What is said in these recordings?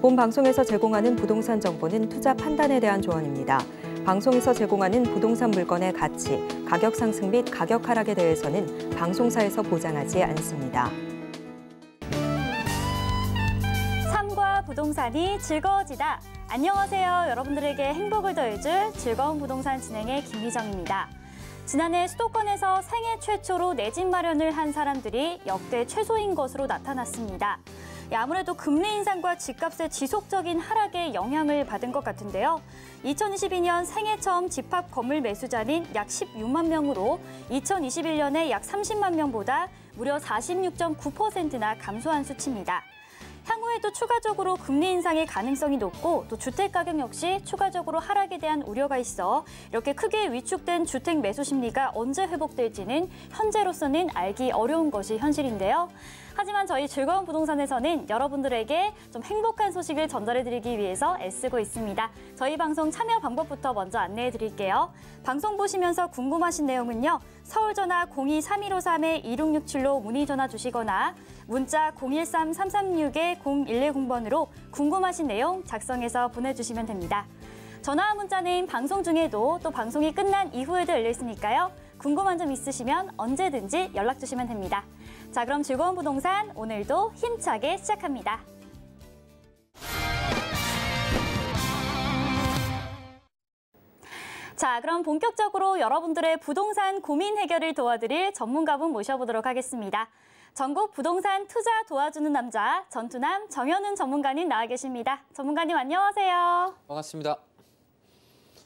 본 방송에서 제공하는 부동산 정보는 투자 판단에 대한 조언입니다. 방송에서 제공하는 부동산 물건의 가치, 가격 상승 및 가격 하락에 대해서는 방송사에서 보장하지 않습니다. 삶과 부동산이 즐거워지다. 안녕하세요. 여러분들에게 행복을 더해줄 즐거운 부동산 진행의 김희정입니다. 지난해 수도권에서 생애 최초로 내 집 마련을 한 사람들이 역대 최소인 것으로 나타났습니다. 아무래도 금리 인상과 집값의 지속적인 하락에 영향을 받은 것 같은데요. 2022년 생애 처음 집합 건물 매수자는 약 16만 명으로 2021년에 약 30만 명보다 무려 46.9%나 감소한 수치입니다. 향후에도 추가적으로 금리 인상의 가능성이 높고 또 주택 가격 역시 추가적으로 하락에 대한 우려가 있어 이렇게 크게 위축된 주택 매수 심리가 언제 회복될지는 현재로서는 알기 어려운 것이 현실인데요. 하지만 저희 즐거운 부동산에서는 여러분들에게 좀 행복한 소식을 전달해드리기 위해서 애쓰고 있습니다. 저희 방송 참여 방법부터 먼저 안내해드릴게요. 방송 보시면서 궁금하신 내용은요. 서울전화 02-3153-2667로 문의 전화 주시거나 문자 013-336-0110번으로 궁금하신 내용 작성해서 보내주시면 됩니다. 전화와 문자는 방송 중에도 또 방송이 끝난 이후에도 열려 있으니까요. 궁금한 점 있으시면 언제든지 연락 주시면 됩니다. 자, 그럼 즐거운 부동산 오늘도 힘차게 시작합니다. 자, 그럼 본격적으로 여러분들의 부동산 고민 해결을 도와드릴 전문가분 모셔보도록 하겠습니다. 전국 부동산 투자 도와주는 남자 전투남 정현훈 전문가님 나와 계십니다. 전문가님 안녕하세요. 반갑습니다.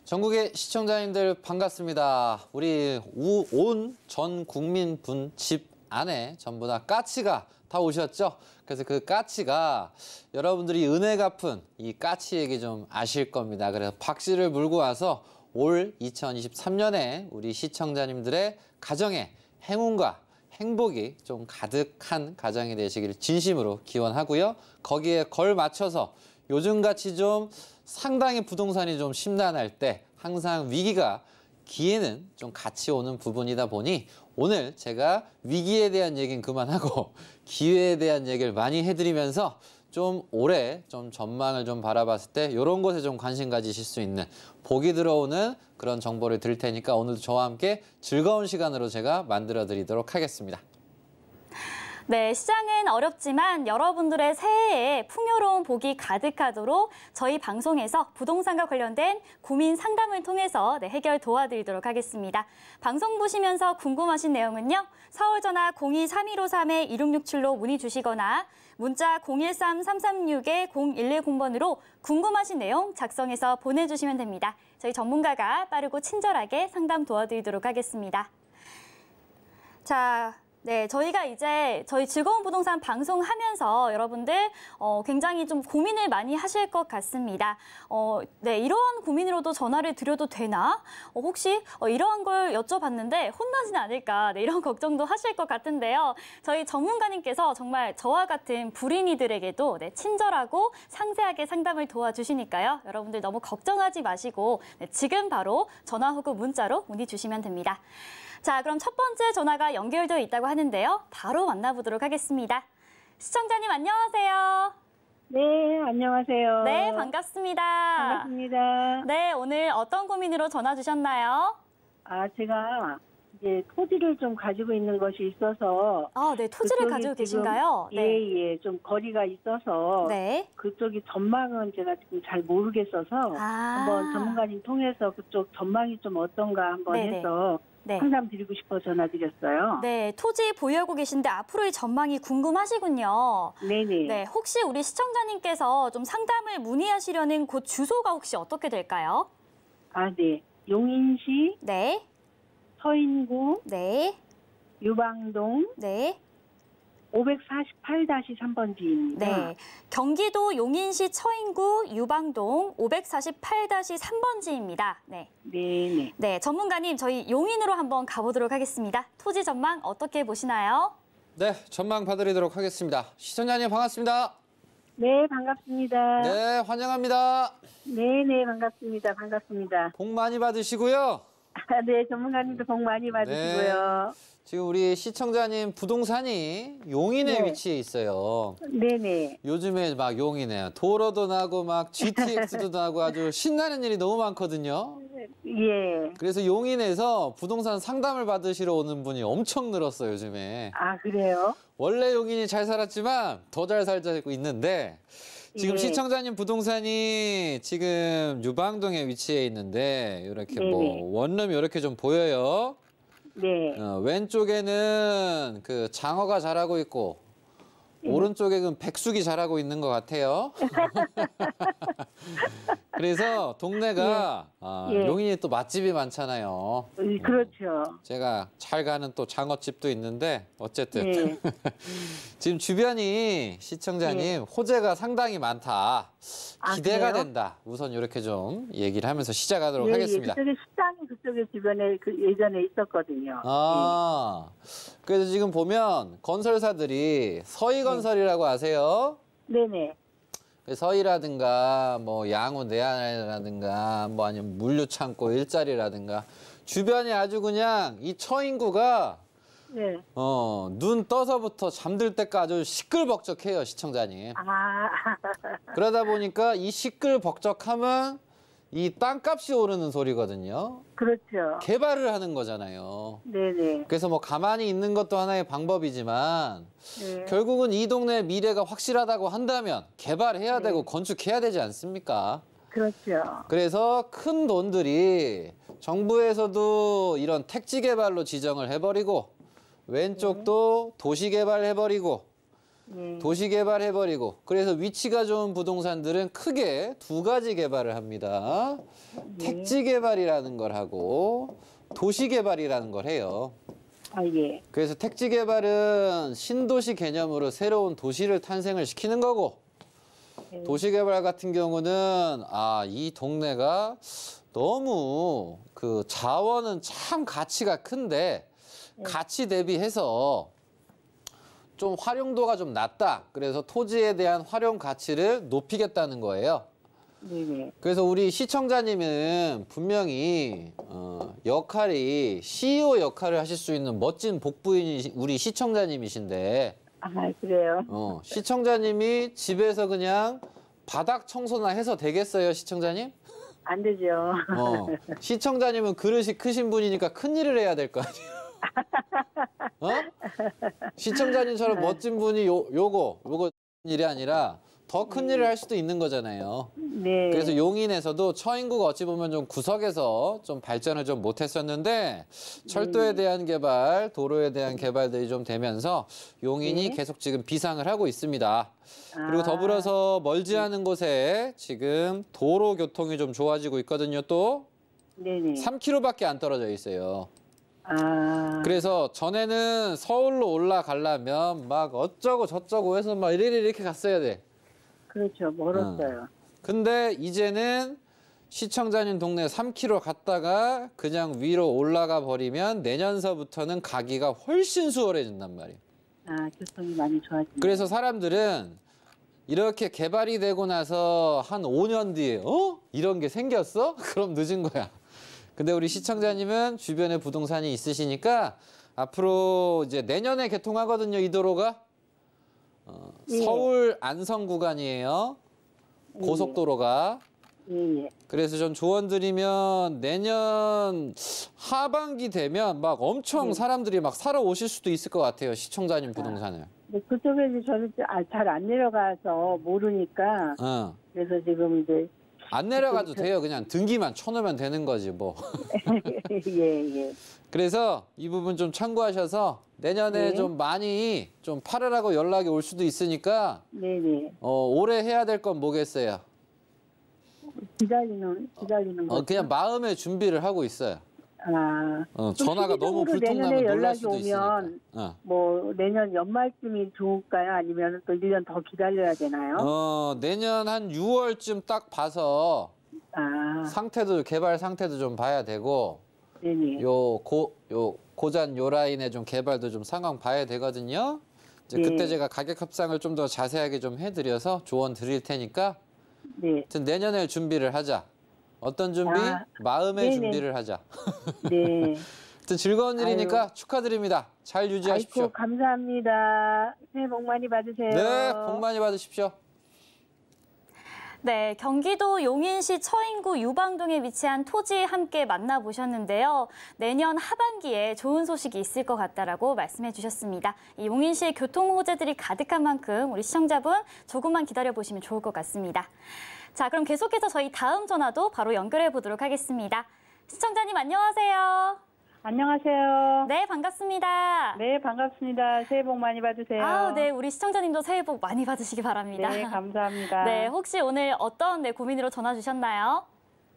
전국의 시청자님들 반갑습니다. 우리 온 전 국민분 집 안에 전부 다 까치가 다 오셨죠? 그래서 그 까치가 여러분들이 은혜 갚은 이 까치 얘기 좀 아실 겁니다. 그래서 박씨를 물고 와서 올 2023년에 우리 시청자님들의 가정에 행운과 행복이 좀 가득한 가정이 되시길 진심으로 기원하고요. 거기에 걸맞춰서 요즘같이 좀 상당히 부동산이 좀 심란할 때 항상 위기가 기회는 좀 같이 오는 부분이다 보니 오늘 제가 위기에 대한 얘기는 그만하고 기회에 대한 얘기를 많이 해드리면서 좀 올해 좀 전망을 좀 바라봤을 때 이런 것에 좀 관심 가지실 수 있는 복이 들어오는 그런 정보를 드릴 테니까 오늘도 저와 함께 즐거운 시간으로 제가 만들어 드리도록 하겠습니다. 네, 시장은 어렵지만 여러분들의 새해에 풍요로운 복이 가득하도록 저희 방송에서 부동산과 관련된 고민 상담을 통해서 해결 도와드리도록 하겠습니다. 방송 보시면서 궁금하신 내용은요. 서울전화 02-3153-2667로 문의 주시거나 문자 013-336-0110번으로 궁금하신 내용 작성해서 보내주시면 됩니다. 저희 전문가가 빠르고 친절하게 상담 도와드리도록 하겠습니다. 자, 네, 저희가 이제 저희 즐거운 부동산 방송하면서 여러분들 굉장히 좀 고민을 많이 하실 것 같습니다. 네, 이러한 고민으로도 전화를 드려도 되나? 혹시 이러한 걸 여쭤봤는데 혼나지는 않을까? 네, 이런 걱정도 하실 것 같은데요. 저희 전문가님께서 정말 저와 같은 불인이들에게도 네, 친절하고 상세하게 상담을 도와주시니까요. 여러분들 너무 걱정하지 마시고 네, 지금 바로 전화 혹은 문자로 문의 주시면 됩니다. 자, 그럼 첫 번째 전화가 연결되어 있다고 하는데요. 바로 만나보도록 하겠습니다. 시청자님 안녕하세요. 네, 안녕하세요. 네, 반갑습니다. 반갑습니다. 네, 오늘 어떤 고민으로 전화 주셨나요? 제가 이제 토지를 좀 가지고 있는 것이 있어서. 네, 토지를 가지고 계신가요? 네. 예, 좀 거리가 있어서. 네. 그쪽이 전망은 제가 지금 잘 모르겠어서 한번 전문가님 통해서 그쪽 전망이 좀 어떤가 한번 해서 네. 상담 드리고 싶어 전화드렸어요. 네, 토지 보유하고 계신데 앞으로의 전망이 궁금하시군요. 네네. 네, 혹시 우리 시청자님께서 좀 상담을 문의하시려는 곳 주소가 혹시 어떻게 될까요? 네. 용인시. 네. 서인구. 네. 유방동. 네. 548-3번지입니다. 네, 경기도 용인시 처인구 유방동 548-3번지입니다. 네. 네네. 네, 전문가님 저희 용인으로 한번 가보도록 하겠습니다. 토지 전망 어떻게 보시나요? 네, 전망 봐드리도록 하겠습니다. 시청자님 반갑습니다. 네, 반갑습니다. 네, 환영합니다. 네네, 반갑습니다. 반갑습니다. 복 많이 받으시고요. 네, 전문가님도 복 많이 받으시고요. 지금 우리 시청자님 부동산이 용인에 위치해 있어요. 네네. 요즘에 막 용인에 도로도 나고 막 GTX도 나고 아주 신나는 일이 너무 많거든요. 예. 그래서 용인에서 부동산 상담을 받으시러 오는 분이 엄청 늘었어요, 요즘에. 아, 그래요? 원래 용인이 잘 살았지만 더 잘 살고 있는데 지금 예. 시청자님 부동산이 지금 유방동에 위치해 있는데 이렇게 뭐 원룸이 이렇게 좀 보여요. 네. 왼쪽에는 그 장어가 자라고 있고 오른쪽에는 백숙이 자라고 있는 것 같아요. 그래서 동네가 용인이 또 맛집이 많잖아요. 그렇죠. 제가 잘 가는 또 장어집도 있는데 어쨌든 네. 지금 주변이 시청자님 호재가 상당히 많다. 기대가 그래요? 된다. 우선 이렇게 좀 얘기를 하면서 시작하도록 예, 하겠습니다. 그쪽에 식당이 그쪽에 주변에 예전에 있었거든요. 그래서 지금 보면 건설사들이 서희건설이라고 아세요? 네네. 서희라든가 뭐 양우 내안이라든가 뭐 아니면 물류창고 일자리라든가 주변에 아주 그냥 이 처인구가 네. 눈 떠서부터 잠들 때까지 아주 시끌벅적해요, 시청자님. 아, 그러다 보니까 이 시끌벅적하면 이 땅값이 오르는 소리거든요. 그렇죠. 개발을 하는 거잖아요. 네네. 그래서 뭐 가만히 있는 것도 하나의 방법이지만 네. 결국은 이 동네 미래가 확실하다고 한다면 개발해야 되고 건축해야 되지 않습니까? 그렇죠. 그래서 큰 돈들이 정부에서도 이런 택지 개발로 지정을 해버리고 왼쪽도 도시 개발해버리고 도시 개발해버리고 그래서 위치가 좋은 부동산들은 크게 두 가지 개발을 합니다. 택지 개발이라는 걸 하고 도시 개발이라는 걸 해요. 아, 예. 그래서 택지 개발은 신도시 개념으로 새로운 도시를 탄생을 시키는 거고 도시 개발 같은 경우는 이 동네가 너무 그 자원은 참 가치가 큰데 가치 대비해서 좀 활용도가 좀 낮다. 그래서 토지에 대한 활용 가치를 높이겠다는 거예요. 네네. 그래서 우리 시청자님은 분명히 역할이 CEO 역할을 하실 수 있는 멋진 복부인 우리 시청자님이신데 아, 그래요? 시청자님이 집에서 그냥 바닥 청소나 해서 되겠어요, 시청자님? 안 되죠. 시청자님은 그릇이 크신 분이니까 큰 일을 해야 될 거 아니에요. 시청자님처럼 멋진 분이 요거 일이 아니라 더 큰 일을 할 수도 있는 거잖아요. 네. 그래서 용인에서도 처인구가 어찌 보면 좀 구석에서 좀 발전을 좀 못했었는데 철도에 대한 개발, 도로에 대한 개발들이 좀 되면서 용인이 계속 지금 비상을 하고 있습니다. 그리고 더불어서 멀지 않은 곳에 지금 도로 교통이 좀 좋아지고 있거든요. 또 네네. 3km밖에 안 떨어져 있어요. 그래서 전에는 서울로 올라가려면 막 어쩌고 저쩌고 해서 막 이렇게 갔어야 돼. 그렇죠. 멀었어요. 근데 이제는 시청자님 동네 3km 갔다가 그냥 위로 올라가 버리면 내년서부터는 가기가 훨씬 수월해진단 말이에요. 교통이 많이 좋아지네요. 그래서 사람들은 이렇게 개발이 되고 나서 한 5년 뒤에 이런 게 생겼어? 그럼 늦은 거야. 근데 우리 시청자님은 주변에 부동산이 있으시니까 앞으로 이제 내년에 개통하거든요, 이 도로가. 서울 안성 구간이에요. 고속도로가. 그래서 전 조언 드리면 내년 하반기 되면 막 엄청 사람들이 막 사러 오실 수도 있을 것 같아요, 시청자님 부동산을. 그쪽에서 저는 잘 안 내려가서 모르니까. 그래서 지금 이제 안 내려가도 돼요. 그냥 등기만 쳐놓으면 되는 거지 뭐. 예. 그래서 이 부분 좀 참고하셔서 내년에 좀 많이 좀 팔으라고 연락이 올 수도 있으니까 네네. 올해 해야 될 건 뭐겠어요? 기다리는 거. 그냥 마음의 준비를 하고 있어요. 전화가 너무 불통나면 내년에 놀랄 연락이 수도 오면 있으니까. 뭐 내년 연말쯤이 좋을까요? 아니면 또 1년 더 기다려야 되나요? 내년 한 6월쯤 딱 봐서 개발 상태도 좀 봐야 되고 네네. 요 고잔 요 라인의 좀 개발도 좀 상황 봐야 되거든요. 이제 그때 제가 가격 협상을 좀 더 자세하게 좀 해드려서 조언 드릴 테니까 네. 내년에 준비를 하자. 어떤 준비? 마음의 네네. 준비를 하자. 네. 하여튼 즐거운 일이니까 아유. 축하드립니다. 잘 유지하십시오. 아이고, 감사합니다. 새해 복 많이 받으세요. 네, 복 많이 받으십시오. 네, 경기도 용인시 처인구 유방동에 위치한 토지 함께 만나보셨는데요. 내년 하반기에 좋은 소식이 있을 것 같다라고 말씀해 주셨습니다. 이 용인시의 교통 호재들이 가득한 만큼 우리 시청자분 조금만 기다려보시면 좋을 것 같습니다. 자, 그럼 계속해서 저희 다음 전화도 바로 연결해 보도록 하겠습니다. 시청자님 안녕하세요. 안녕하세요. 네, 반갑습니다. 네, 반갑습니다. 새해 복 많이 받으세요. 네, 우리 시청자님도 새해 복 많이 받으시기 바랍니다. 네, 감사합니다. 네, 혹시 오늘 어떤 고민으로 전화 주셨나요?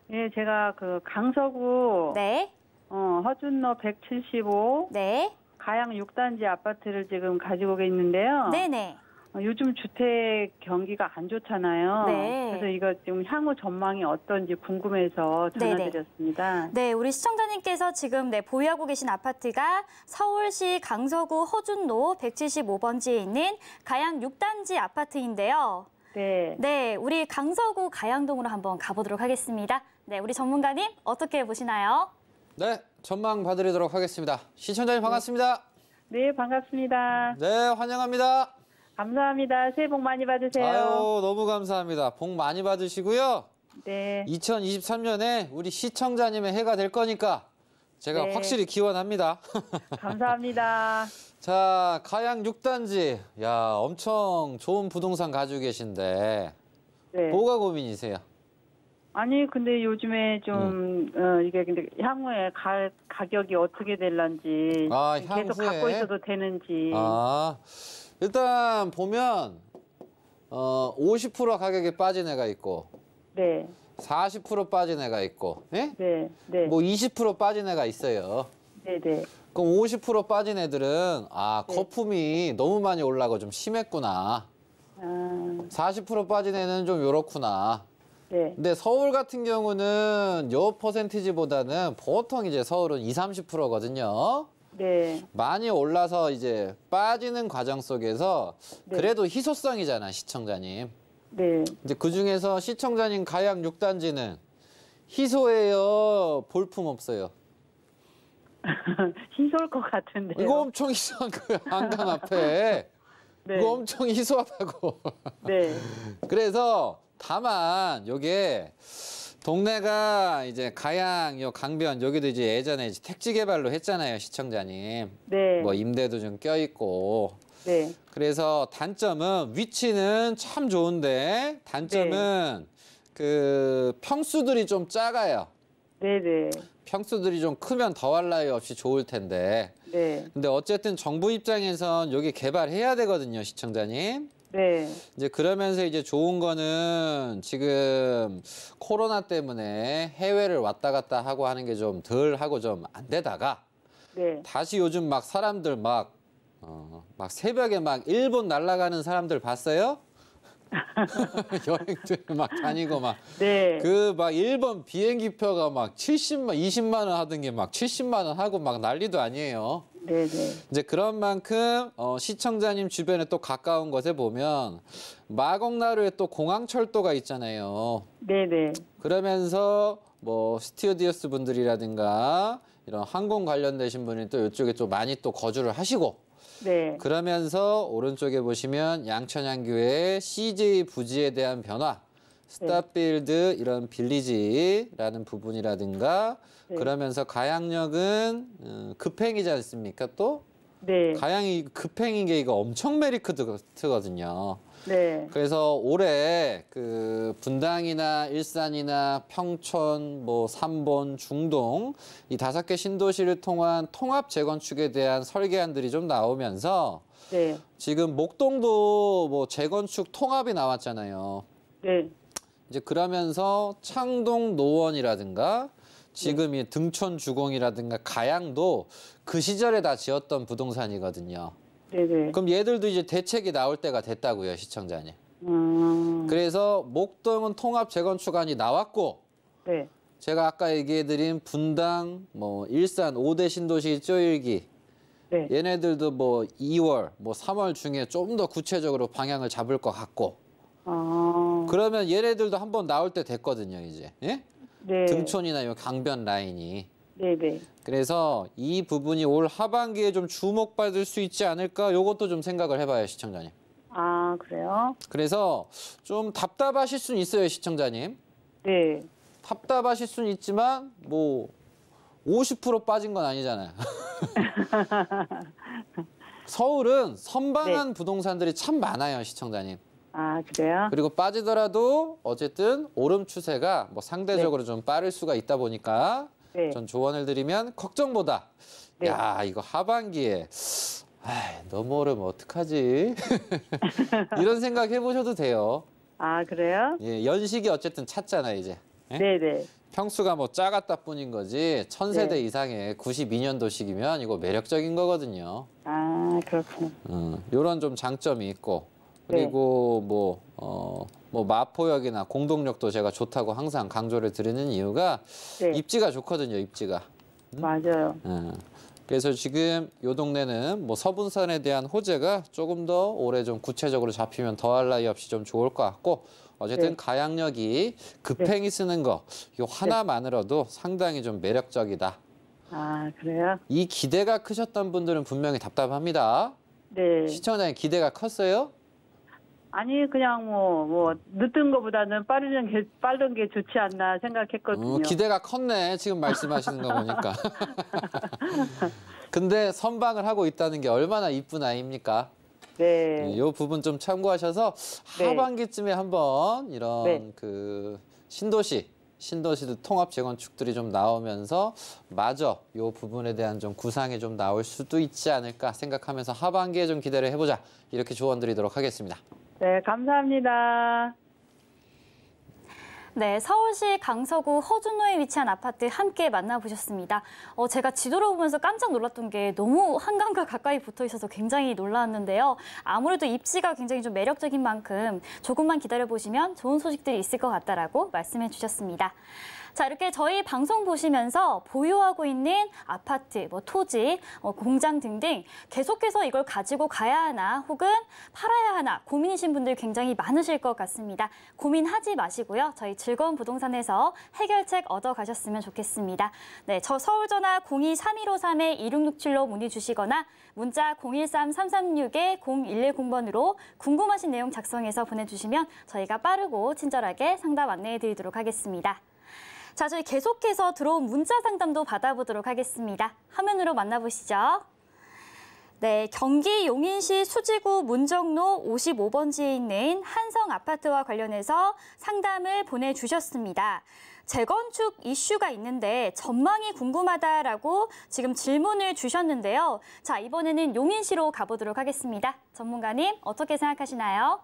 네, 제가 그 강서구 네, 허준로 175 네, 가양 6단지 아파트를 지금 가지고 있는데요. 네네. 요즘 주택 경기가 안 좋잖아요. 네. 그래서 이거 지금 향후 전망이 어떤지 궁금해서 전화드렸습니다. 네, 우리 시청자님께서 지금 보유하고 계신 아파트가 서울시 강서구 허준로 175번지에 있는 가양 6단지 아파트인데요. 네. 네, 우리 강서구 가양동으로 한번 가보도록 하겠습니다. 네, 우리 전문가님 어떻게 보시나요? 네, 전망 봐드리도록 하겠습니다. 시청자님 반갑습니다. 네, 반갑습니다. 네, 환영합니다. 감사합니다. 새해 복 많이 받으세요. 아유, 너무 감사합니다. 복 많이 받으시고요. 네. 2023년에 우리 시청자님의 해가 될 거니까 제가 네. 확실히 기원합니다. 감사합니다. 자, 가양 6단지. 야, 엄청 좋은 부동산 가지고 계신데 네. 뭐가 고민이세요? 아니, 근데 요즘에 좀, 이게 근데 향후에 가격이 어떻게 될런지. 아, 계속 향후에? 갖고 있어도 되는지. 아, 일단 보면 50% 가격이 빠진 애가 있고 네. 40% 빠진 애가 있고, 예? 네. 네. 뭐 20% 빠진 애가 있어요. 네네. 그럼 50% 빠진 애들은 네. 거품이 너무 많이 올라고 좀 심했구나. 40% 빠진 애는 좀 요렇구나. 네. 근데 서울 같은 경우는 요 퍼센티지보다는 보통 이제 서울은 20, 30%거든요. 네. 많이 올라서 이제 빠지는 과정 속에서 네. 그래도 희소성이잖아, 시청자님. 네. 이제 그 중에서 시청자님 가양 6단지는 희소해요, 볼품 없어요. 희소할 것 같은데요. 이거 엄청 희소한 거예요, 한강 앞에. 네. 이거 엄청 희소하다고. 네. 그래서 다만 요게 동네가 이제 가양, 요 강변 여기도 이제 예전에 이제 택지 개발로 했잖아요, 시청자님. 네. 뭐 임대도 좀 껴있고. 네. 그래서 단점은 위치는 참 좋은데 단점은 그 평수들이 좀 작아요. 네네. 평수들이 좀 크면 더할 나위 없이 좋을 텐데. 네. 근데 어쨌든 정부 입장에선 여기 개발해야 되거든요, 시청자님. 네. 이제 그러면서 이제 좋은 거는 지금 코로나 때문에 해외를 왔다 갔다 하고 하는 게 좀 덜 하고 좀 안 되다가 네. 다시 요즘 막 사람들 막 새벽에 막 일본 날아가는 사람들 봤어요? 여행들 막 다니고 막 네. 그 막 일본 비행기표가 막 20만 원 하던 게 막 70만 원 하고 막 난리도 아니에요. 네네. 이제 그런 만큼 시청자님 주변에 또 가까운 곳에 보면 마곡나루에 또 공항철도가 있잖아요. 네네. 그러면서 뭐 스튜어디오스 분들이라든가 이런 항공 관련되신 분이 또 이쪽에 좀 많이 또 거주를 하시고 네. 그러면서 오른쪽에 보시면 양천향교의 CJ 부지에 대한 변화, 스타필드 이런 빌리지라는 부분이라든가 네. 그러면서 가양역은 급행이지 않습니까? 또 네. 가양이 급행인 게 이거 엄청 메리트거든요. 네. 그래서 올해 그 분당이나 일산이나 평촌, 뭐 삼본, 중동 이 5개 신도시를 통한 통합 재건축에 대한 설계안들이 좀 나오면서 네. 지금 목동도 뭐 재건축 통합이 나왔잖아요. 네. 이제 그러면서 창동 노원이라든가 지금 이 등촌 주공이라든가 가양도 그 시절에 다 지었던 부동산이거든요. 네네. 그럼 얘들도 이제 대책이 나올 때가 됐다고요, 시청자님. 그래서 목동은 통합 재건축안이 나왔고 네. 제가 아까 얘기해드린 분당, 뭐 일산 5대 신도시 쪼일기 네. 얘네들도 뭐 2월, 뭐 3월 중에 좀 더 구체적으로 방향을 잡을 것 같고 그러면 얘네들도 한번 나올 때 됐거든요, 이제. 예? 네. 등촌이나 요 강변 라인이. 네네. 그래서 이 부분이 올 하반기에 좀 주목받을 수 있지 않을까? 요것도 좀 생각을 해봐요, 시청자님. 아, 그래요? 그래서 좀 답답하실 수는 있어요, 시청자님. 네. 답답하실 수는 있지만 뭐 50% 빠진 건 아니잖아요. 서울은 선방한 부동산들이 참 많아요, 시청자님. 아, 그래요? 그리고 빠지더라도 어쨌든 오름 추세가 뭐 상대적으로 좀 빠를 수가 있다 보니까 전 조언을 드리면 걱정보다 야, 이거 하반기에 너무 오르면 어떡하지? 이런 생각 해보셔도 돼요. 아, 그래요? 예, 연식이 어쨌든 찼잖아요, 이제. 예? 네네. 평수가 뭐 작았다 뿐인 거지 1000세대 이상의 92년도식이면 이거 매력적인 거거든요. 아, 그렇구나. 요런 좀 장점이 있고 그리고 뭐 마포역이나 공동역도 제가 좋다고 항상 강조를 드리는 이유가 입지가 좋거든요, 입지가. 맞아요. 그래서 지금 요 동네는 뭐 서분산에 대한 호재가 조금 더 올해 좀 구체적으로 잡히면 더할 나위 없이 좀 좋을 것 같고 어쨌든 가양역이 급행이 쓰는 거 요 하나만으로도 상당히 좀 매력적이다. 아, 그래요? 이 기대가 크셨던 분들은 분명히 답답합니다. 네. 시청자님 기대가 컸어요? 아니, 그냥 뭐 늦은 거보다는 빠른 게 좋지 않나 생각했거든요. 기대가 컸네, 지금 말씀하시는 거 보니까. 근데 선방을 하고 있다는 게 얼마나 이쁜 아이입니까? 네. 이 부분 좀 참고하셔서 하반기쯤에 한번 이런 그 신도시도 통합 재건축들이 좀 나오면서 마저 이 부분에 대한 좀 구상이 좀 나올 수도 있지 않을까 생각하면서 하반기에 좀 기대를 해보자 이렇게 조언 드리도록 하겠습니다. 네, 감사합니다. 네, 서울시 강서구 허준로에 위치한 아파트 함께 만나보셨습니다. 제가 지도를 보면서 깜짝 놀랐던 게 너무 한강과 가까이 붙어 있어서 굉장히 놀랐는데요. 아무래도 입지가 굉장히 좀 매력적인 만큼 조금만 기다려보시면 좋은 소식들이 있을 것 같다라고 말씀해 주셨습니다. 자, 이렇게 저희 방송 보시면서 보유하고 있는 아파트, 토지, 공장 등등 계속해서 이걸 가지고 가야 하나 혹은 팔아야 하나 고민이신 분들 굉장히 많으실 것 같습니다. 고민하지 마시고요. 저희 즐거운 부동산에서 해결책 얻어가셨으면 좋겠습니다. 네, 저 서울전화 02-3153-2667로 문의 주시거나 문자 013-336-0110번으로 궁금하신 내용 작성해서 보내주시면 저희가 빠르고 친절하게 상담 안내해 드리도록 하겠습니다. 자, 저희 계속해서 들어온 문자 상담도 받아보도록 하겠습니다. 화면으로 만나보시죠. 네, 경기 용인시 수지구 문정로 55번지에 있는 한성 아파트와 관련해서 상담을 보내주셨습니다. 재건축 이슈가 있는데 전망이 궁금하다라고 지금 질문을 주셨는데요. 자, 이번에는 용인시로 가보도록 하겠습니다. 전문가님, 어떻게 생각하시나요?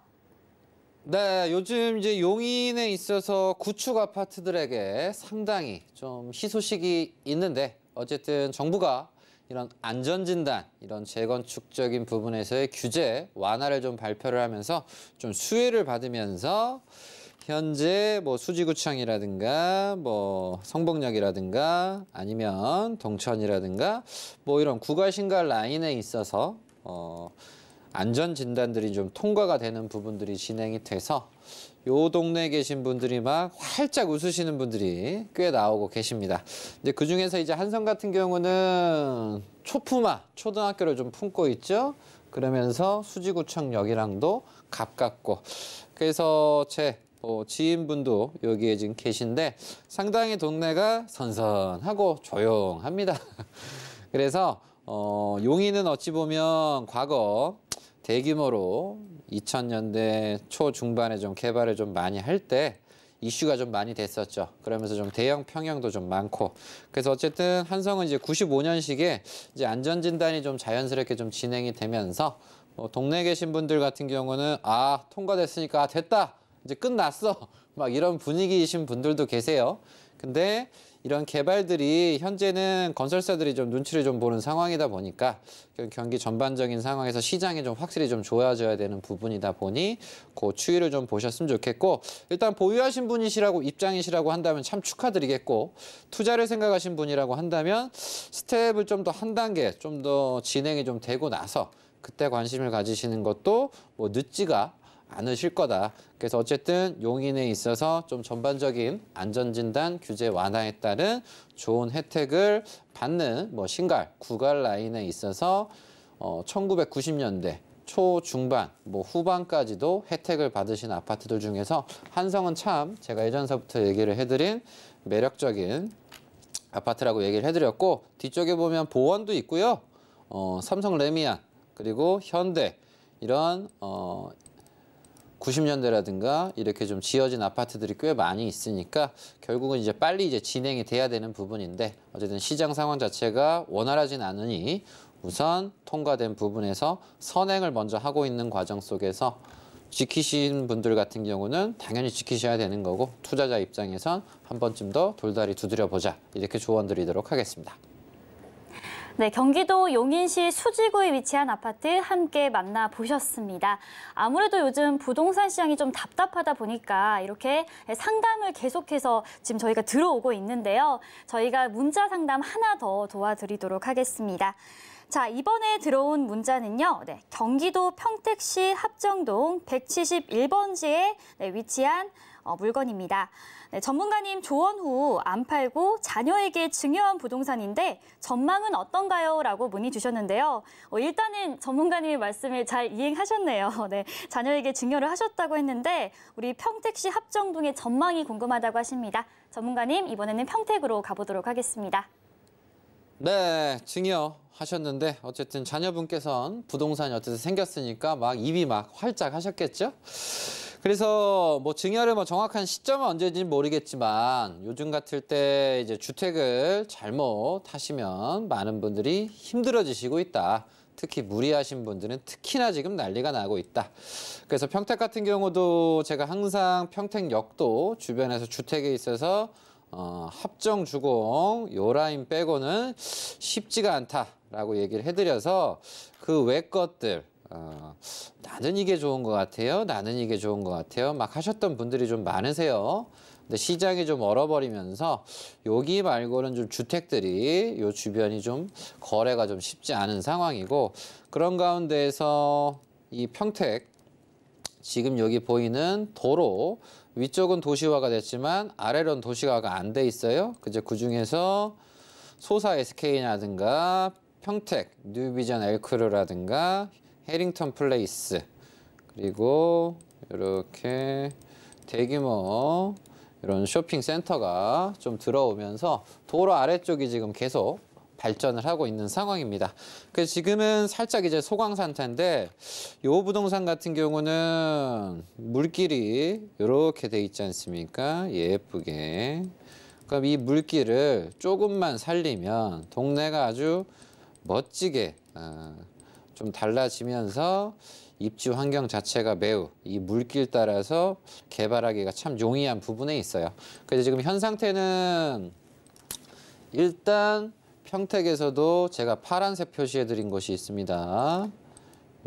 네, 요즘 이제 용인에 있어서 구축 아파트들에게 상당히 좀 희소식이 있는데 어쨌든 정부가 이런 안전진단, 이런 재건축적인 부분에서의 규제 완화를 좀 발표를 하면서 좀 수혜를 받으면서 현재 뭐 수지구청이라든가 뭐 성북역이라든가 아니면 동천이라든가 뭐 이런 구갈신갈 라인에 있어서 안전 진단들이 좀 통과가 되는 부분들이 진행이 돼서 요 동네에 계신 분들이 막 활짝 웃으시는 분들이 꽤 나오고 계십니다. 이제 그 중에서 이제 한성 같은 경우는 초품화 초등학교를 좀 품고 있죠. 그러면서 수지구청역이랑도 가깝고 그래서 제 지인분도 여기에 지금 계신데 상당히 동네가 선선하고 조용합니다. 그래서 용인은 어찌 보면 과거 대규모로 2000년대 초중반에 좀 개발을 좀 많이 할 때 이슈가 좀 많이 됐었죠. 그러면서 좀 대형 평형도 좀 많고. 그래서 어쨌든 한성은 이제 95년식에 이제 안전진단이 좀 자연스럽게 좀 진행이 되면서 동네에 계신 분들 같은 경우는 통과됐으니까 됐다. 이제 끝났어. 막 이런 분위기이신 분들도 계세요. 근데 이런 개발들이 현재는 건설사들이 좀 눈치를 좀 보는 상황이다 보니까 경기 전반적인 상황에서 시장이 좀 확실히 좀 좋아져야 되는 부분이다 보니 그 추이를 좀 보셨으면 좋겠고 일단 보유하신 분이시라고 입장이시라고 한다면 참 축하드리겠고 투자를 생각하신 분이라고 한다면 스텝을 좀 더 한 단계 좀 더 진행이 좀 되고 나서 그때 관심을 가지시는 것도 뭐 늦지가 않으실 거다. 그래서 어쨌든 용인에 있어서 좀 전반적인 안전진단 규제 완화에 따른 좋은 혜택을 받는 뭐 신갈, 구갈 라인에 있어서 1990년대 초중반, 뭐 후반까지도 혜택을 받으신 아파트들 중에서 한성은 참 제가 예전서부터 얘기를 해드린 매력적인 아파트라고 얘기를 해드렸고, 뒤쪽에 보면 보원도 있고요. 삼성 레미안 그리고 현대 이런 90년대라든가 이렇게 좀 지어진 아파트들이 꽤 많이 있으니까 결국은 이제 빨리 이제 진행이 돼야 되는 부분인데, 어쨌든 시장 상황 자체가 원활하진 않으니 우선 통과된 부분에서 선행을 먼저 하고 있는 과정 속에서 지키신 분들 같은 경우는 당연히 지키셔야 되는 거고, 투자자 입장에선 한 번쯤 더 돌다리 두드려보자, 이렇게 조언드리도록 하겠습니다. 네, 경기도 용인시 수지구에 위치한 아파트 함께 만나보셨습니다. 아무래도 요즘 부동산 시장이 좀 답답하다 보니까 이렇게 상담을 계속해서 지금 저희가 들어오고 있는데요. 저희가 문자 상담 하나 더 도와드리도록 하겠습니다. 자, 이번에 들어온 문자는요. 네, 경기도 평택시 합정동 171번지에 위치한 물건입니다. 네, 전문가님 조언 후 안 팔고 자녀에게 증여한 부동산인데 전망은 어떤가요? 라고 문의 주셨는데요. 일단은 전문가님의 말씀을 잘 이행하셨네요. 네, 자녀에게 증여를 하셨다고 했는데 우리 평택시 합정동의 전망이 궁금하다고 하십니다. 전문가님, 이번에는 평택으로 가보도록 하겠습니다. 네, 증여하셨는데 어쨌든 자녀분께서는 부동산이 어쨌든 생겼으니까 막 입이 막 활짝 하셨겠죠? 그래서 뭐 증여를 뭐 정확한 시점은 언제인지는 모르겠지만 요즘 같을 때 이제 주택을 잘못 하시면 많은 분들이 힘들어지시고 있다. 특히 무리하신 분들은 특히나 지금 난리가 나고 있다. 그래서 평택 같은 경우도 제가 항상 평택역도 주변에서 주택에 있어서 합정 주공 요 라인 빼고는 쉽지가 않다라고 얘기를 해드려서 그 외 것들 나는 이게 좋은 것 같아요. 나는 이게 좋은 것 같아요. 막 하셨던 분들이 좀 많으세요. 근데 시장이 좀 얼어버리면서 여기 말고는 좀 주택들이 요 주변이 좀 거래가 좀 쉽지 않은 상황이고, 그런 가운데에서 이 평택 지금 여기 보이는 도로 위쪽은 도시화가 됐지만 아래로는 도시화가 안 돼 있어요. 그 중에서 소사 SK라든가 평택 뉴비전 엘크루라든가 해링턴 플레이스, 그리고 이렇게 대규모 이런 쇼핑센터가 좀 들어오면서 도로 아래쪽이 지금 계속 발전을 하고 있는 상황입니다. 그래서 지금은 살짝 이제 소강 상태인데, 요 부동산 같은 경우는 물길이 이렇게 돼 있지 않습니까? 예쁘게. 그럼 이 물길을 조금만 살리면 동네가 아주 멋지게 좀 달라지면서 입지 환경 자체가 매우 이 물길 따라서 개발하기가 참 용이한 부분에 있어요. 그래서 지금 현 상태는 일단 평택에서도 제가 파란색 표시해드린 곳이 있습니다.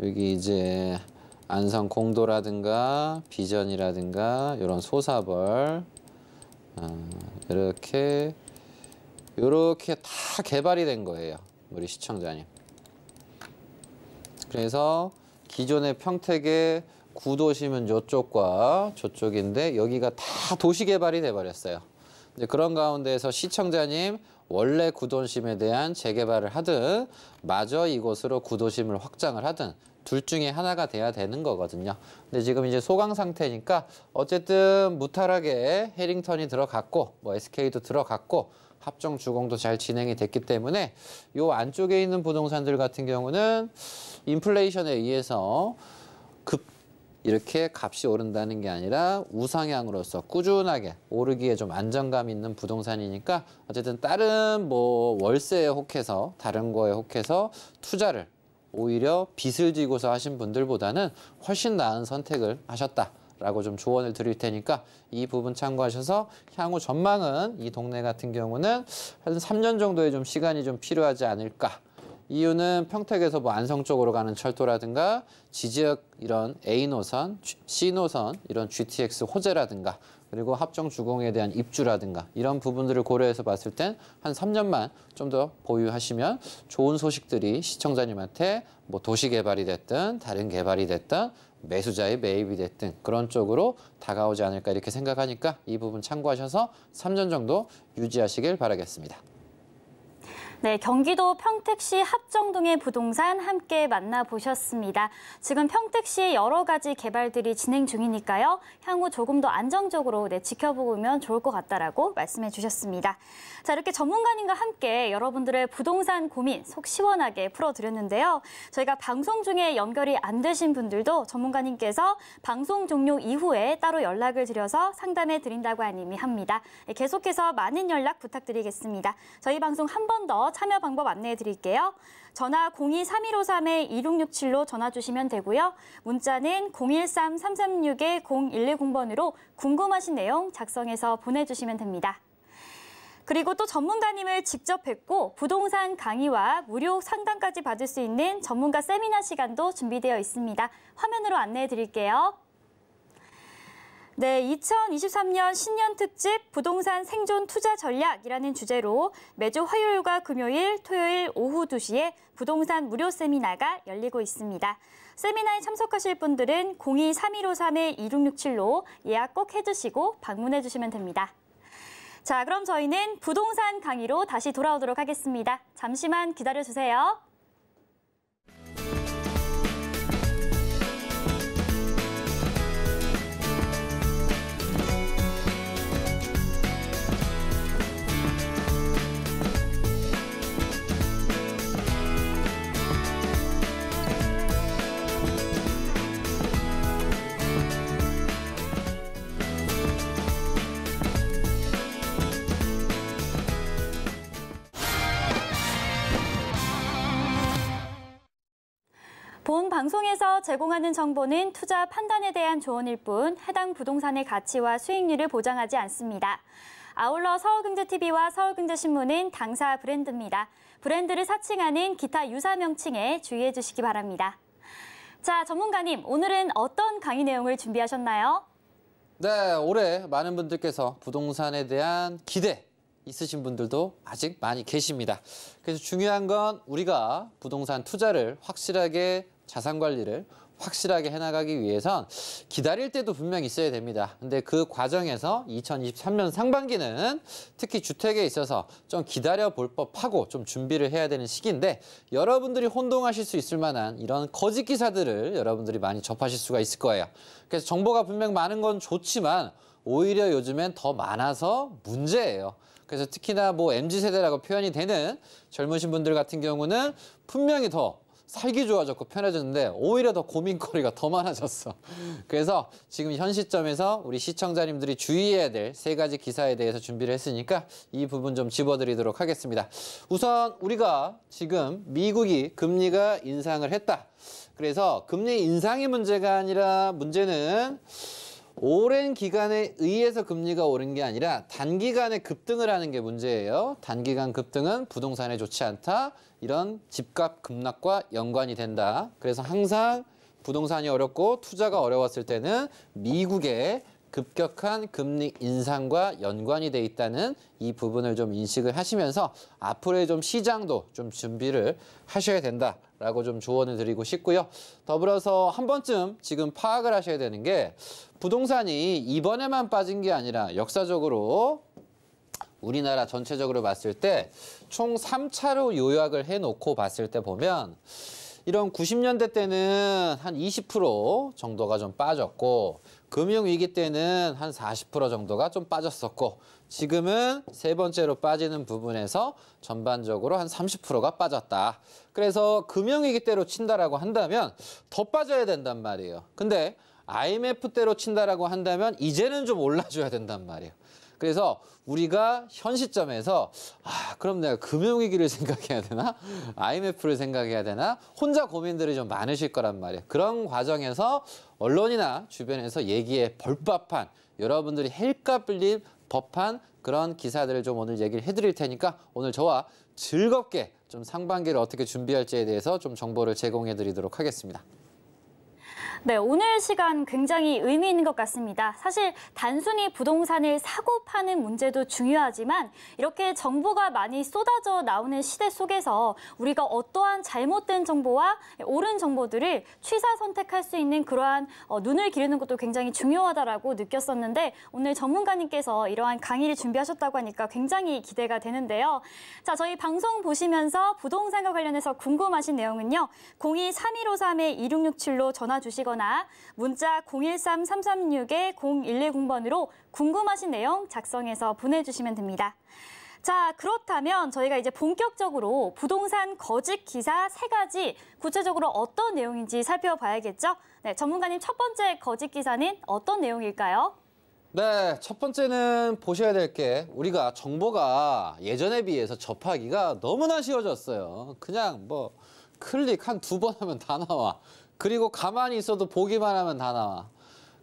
여기 이제 안성 공도라든가 비전이라든가 이런 소사벌 이렇게 다 개발이 된 거예요, 우리 시청자님. 그래서 기존의 평택의 구도심은 이쪽과 저쪽인데 여기가 다 도시 개발이 돼버렸어요. 이제 그런 가운데에서 시청자님 원래 구도심에 대한 재개발을 하든 마저 이곳으로 구도심을 확장을 하든 둘 중에 하나가 돼야 되는 거거든요. 근데 지금 이제 소강 상태니까 어쨌든 무탈하게 해링턴이 들어갔고 뭐 SK도 들어갔고 합정 주공도 잘 진행이 됐기 때문에 요 안쪽에 있는 부동산들 같은 경우는 인플레이션에 의해서 이렇게 값이 오른다는 게 아니라 우상향으로서 꾸준하게 오르기에 좀 안정감 있는 부동산이니까 어쨌든 다른 뭐 월세에 혹해서 다른 거에 혹해서 투자를 오히려 빚을 지고서 하신 분들보다는 훨씬 나은 선택을 하셨다라고 좀 조언을 드릴 테니까 이 부분 참고하셔서 향후 전망은 이 동네 같은 경우는 한 3년 정도의 좀 시간이 좀 필요하지 않을까. 이유는 평택에서 뭐 안성 쪽으로 가는 철도라든가 지지역 이런 A 노선, C 노선 이런 GTX 호재라든가 그리고 합정 주공에 대한 입주라든가 이런 부분들을 고려해서 봤을 땐 한 3년만 좀 더 보유하시면 좋은 소식들이 시청자님한테 뭐 도시 개발이 됐든 다른 개발이 됐든 매수자의 매입이 됐든 그런 쪽으로 다가오지 않을까 이렇게 생각하니까 이 부분 참고하셔서 3년 정도 유지하시길 바라겠습니다. 네, 경기도 평택시 합정동의 부동산 함께 만나보셨습니다. 지금 평택시에 여러 가지 개발들이 진행 중이니까요. 향후 조금 더 안정적으로 지켜보면 좋을 것 같다라고 말씀해 주셨습니다. 자, 이렇게 전문가님과 함께 여러분들의 부동산 고민 속 시원하게 풀어드렸는데요. 저희가 방송 중에 연결이 안 되신 분들도 전문가님께서 방송 종료 이후에 따로 연락을 드려서 상담해 드린다고 합니다. 계속해서 많은 연락 부탁드리겠습니다. 저희 방송 한 번 더 참여 방법 안내해 드릴게요. 전화 02-3153-2667로 전화 주시면 되고요. 문자는 013-336-0110번으로 궁금하신 내용 작성해서 보내주시면 됩니다. 그리고 또 전문가님을 직접 뵙고 부동산 강의와 무료 상담까지 받을 수 있는 전문가 세미나 시간도 준비되어 있습니다. 화면으로 안내해 드릴게요. 네, 2023년 신년 특집 부동산 생존 투자 전략이라는 주제로 매주 화요일과 금요일, 토요일 오후 2시에 부동산 무료 세미나가 열리고 있습니다. 세미나에 참석하실 분들은 02-3153-2667로 예약 꼭 해주시고 방문해 주시면 됩니다. 자, 그럼 저희는 부동산 강의로 다시 돌아오도록 하겠습니다. 잠시만 기다려주세요. 본 방송에서 제공하는 정보는 투자 판단에 대한 조언일 뿐 해당 부동산의 가치와 수익률을 보장하지 않습니다. 아울러 서울경제TV와 서울경제신문은 당사 브랜드입니다. 브랜드를 사칭하는 기타 유사 명칭에 주의해 주시기 바랍니다. 자, 전문가님, 오늘은 어떤 강의 내용을 준비하셨나요? 네, 올해 많은 분들께서 부동산에 대한 기대 있으신 분들도 아직 많이 계십니다. 그래서 중요한 건 우리가 부동산 투자를 확실하게 자산 관리를 확실하게 해나가기 위해선 기다릴 때도 분명히 있어야 됩니다. 근데 그 과정에서 2023년 상반기는 특히 주택에 있어서 좀 기다려 볼 법하고 좀 준비를 해야 되는 시기인데 여러분들이 혼동하실 수 있을 만한 이런 거짓 기사들을 여러분들이 많이 접하실 수가 있을 거예요. 그래서 정보가 분명 많은 건 좋지만 오히려 요즘엔 더 많아서 문제예요. 그래서 특히나 뭐 MZ세대라고 표현이 되는 젊으신 분들 같은 경우는 분명히 더 살기 좋아졌고 편해졌는데 오히려 더 고민거리가 더 많아졌어. 그래서 지금 현 시점에서 우리 시청자님들이 주의해야 될 3가지 기사에 대해서 준비를 했으니까 이 부분 좀 짚어드리도록 하겠습니다. 우선 우리가 지금 미국이 금리가 인상을 했다. 그래서 금리 인상이 문제가 아니라 문제는 오랜 기간에 의해서 금리가 오른 게 아니라 단기간에 급등을 하는 게 문제예요. 단기간 급등은 부동산에 좋지 않다. 이런 집값 급락과 연관이 된다. 그래서 항상 부동산이 어렵고 투자가 어려웠을 때는 미국의 급격한 금리 인상과 연관이 돼 있다는 이 부분을 좀 인식을 하시면서 앞으로의 좀 시장도 좀 준비를 하셔야 된다라고 좀 조언을 드리고 싶고요. 더불어서 한 번쯤 지금 파악을 하셔야 되는 게 부동산이 이번에만 빠진 게 아니라 역사적으로 우리나라 전체적으로 봤을 때 총 3차로 요약을 해놓고 봤을 때 보면 이런 90년대 때는 한 20% 정도가 좀 빠졌고 금융위기 때는 한 40% 정도가 좀 빠졌었고 지금은 3번째로 빠지는 부분에서 전반적으로 한 30%가 빠졌다. 그래서 금융위기 때로 친다라고 한다면 더 빠져야 된단 말이에요. 근데 IMF 때로 친다라고 한다면 이제는 좀 올라줘야 된단 말이에요. 그래서 우리가 현 시점에서 그럼 내가 금융위기를 생각해야 되나? IMF를 생각해야 되나? 혼자 고민들이 좀 많으실 거란 말이에요. 그런 과정에서 언론이나 주변에서 얘기에 벌법한 여러분들이 헬까 불릴 법한 그런 기사들을 좀 오늘 얘기를 해드릴 테니까 오늘 저와 즐겁게 좀 상반기를 어떻게 준비할지에 대해서 좀 정보를 제공해 드리도록 하겠습니다. 네, 오늘 시간 굉장히 의미 있는 것 같습니다. 사실 단순히 부동산을 사고 파는 문제도 중요하지만 이렇게 정보가 많이 쏟아져 나오는 시대 속에서 우리가 어떠한 잘못된 정보와 옳은 정보들을 취사 선택할 수 있는 그러한 눈을 기르는 것도 굉장히 중요하다라고 느꼈었는데 오늘 전문가님께서 이러한 강의를 준비하셨다고 하니까 굉장히 기대가 되는데요. 자, 저희 방송 보시면서 부동산과 관련해서 궁금하신 내용은요. 02-3153-2667로 전화 주시거나 문자 013-336-0110번으로 궁금하신 내용 작성해서 보내주시면 됩니다. 자, 그렇다면 저희가 이제 본격적으로 부동산 거짓 기사 3가지 구체적으로 어떤 내용인지 살펴봐야겠죠? 네, 전문가님 첫 번째 거짓 기사는 어떤 내용일까요? 네, 첫 번째는 보셔야 될 게 우리가 정보가 예전에 비해서 접하기가 너무나 쉬워졌어요. 그냥 뭐 클릭 한 2번 하면 다 나와. 그리고 가만히 있어도 보기만 하면 다 나와.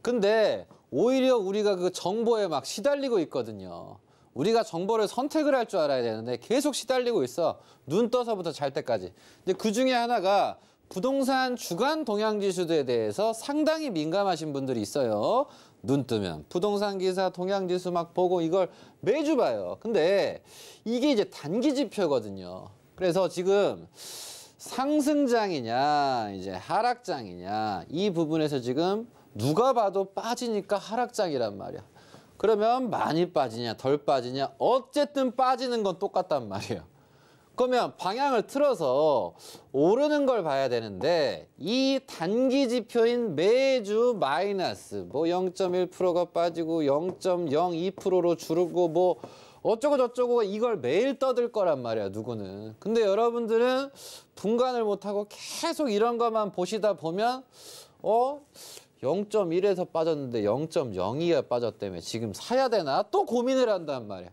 근데 오히려 우리가 그 정보에 막 시달리고 있거든요. 우리가 정보를 선택을 할 줄 알아야 되는데 계속 시달리고 있어. 눈 떠서부터 잘 때까지. 근데 그 중에 하나가 부동산 주간 동향 지수에 대해서 상당히 민감하신 분들이 있어요. 눈 뜨면 부동산 기사 동향 지수 막 보고 이걸 매주 봐요. 근데 이게 이제 단기 지표거든요. 그래서 지금 상승장이냐 이제 하락장이냐 이 부분에서 지금 누가 봐도 빠지니까 하락장이란 말이야. 그러면 많이 빠지냐 덜 빠지냐 어쨌든 빠지는 건 똑같단 말이에요. 그러면 방향을 틀어서 오르는 걸 봐야 되는데 이 단기 지표인 매주 마이너스 뭐 0.1%가 빠지고 0.02%로 줄고 뭐 어쩌고 저쩌고 이걸 매일 떠들 거란 말이야, 누구는. 근데 여러분들은 분간을 못하고 계속 이런 것만 보시다 보면 0.1에서 빠졌는데 0.02가 빠졌다며 지금 사야 되나? 또 고민을 한단 말이야.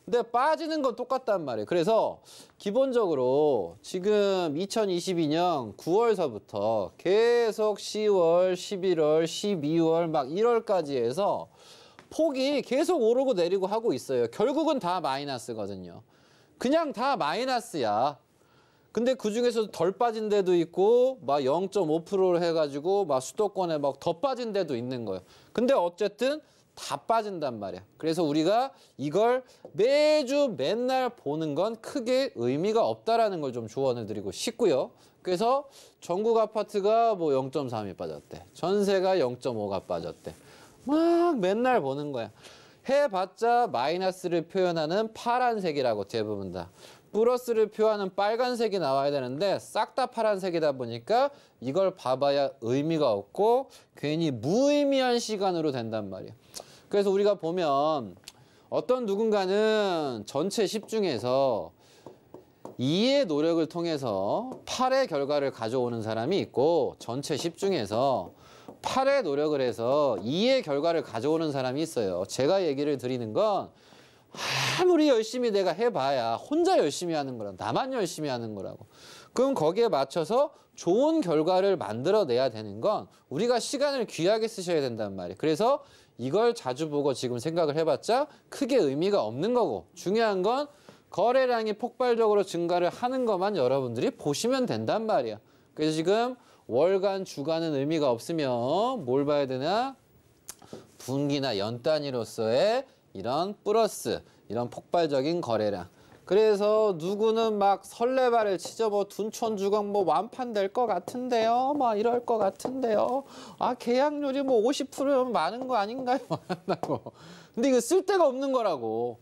근데 빠지는 건 똑같단 말이에요. 그래서 기본적으로 지금 2022년 9월서부터 계속 10월, 11월, 12월 막 1월까지 해서 폭이 계속 오르고 내리고 하고 있어요. 결국은 다 마이너스거든요. 그냥 다 마이너스야. 근데 그중에서도 덜 빠진 데도 있고 막 0.5%를 해가지고 막 수도권에 막 더 빠진 데도 있는 거예요. 근데 어쨌든 다 빠진단 말이야. 그래서 우리가 이걸 매주 맨날 보는 건 크게 의미가 없다라는 걸 좀 조언을 드리고 싶고요. 그래서 전국 아파트가 뭐 0.3이 빠졌대. 전세가 0.5가 빠졌대. 막 맨날 보는 거야. 해봤자 마이너스를 표현하는 파란색이라고 대부분 다. 플러스를 표하는 빨간색이 나와야 되는데 싹 다 파란색이다 보니까 이걸 봐봐야 의미가 없고 괜히 무의미한 시간으로 된단 말이야. 그래서 우리가 보면 어떤 누군가는 전체 10 중에서 2의 노력을 통해서 8의 결과를 가져오는 사람이 있고 전체 10 중에서 8의 노력을 해서 2의 결과를 가져오는 사람이 있어요. 제가 얘기를 드리는 건 아무리 열심히 내가 해봐야 혼자 열심히 하는 거라 나만 열심히 하는 거라고. 그럼 거기에 맞춰서 좋은 결과를 만들어내야 되는 건 우리가 시간을 귀하게 쓰셔야 된단 말이에요. 그래서 이걸 자주 보고 지금 생각을 해봤자 크게 의미가 없는 거고 중요한 건 거래량이 폭발적으로 증가를 하는 것만 여러분들이 보시면 된단 말이야. 그래서 지금 월간, 주간은 의미가 없으면 뭘 봐야 되나? 분기나 연 단위로서의 이런 플러스, 이런 폭발적인 거래량. 그래서 누구는 막 설레발을 치죠. 뭐 둔촌주공 뭐 완판될 것 같은데요. 막 이럴 것 같은데요. 아 계약률이 뭐 50%면 많은 거 아닌가요? 한다고. 근데 이거 쓸데가 없는 거라고.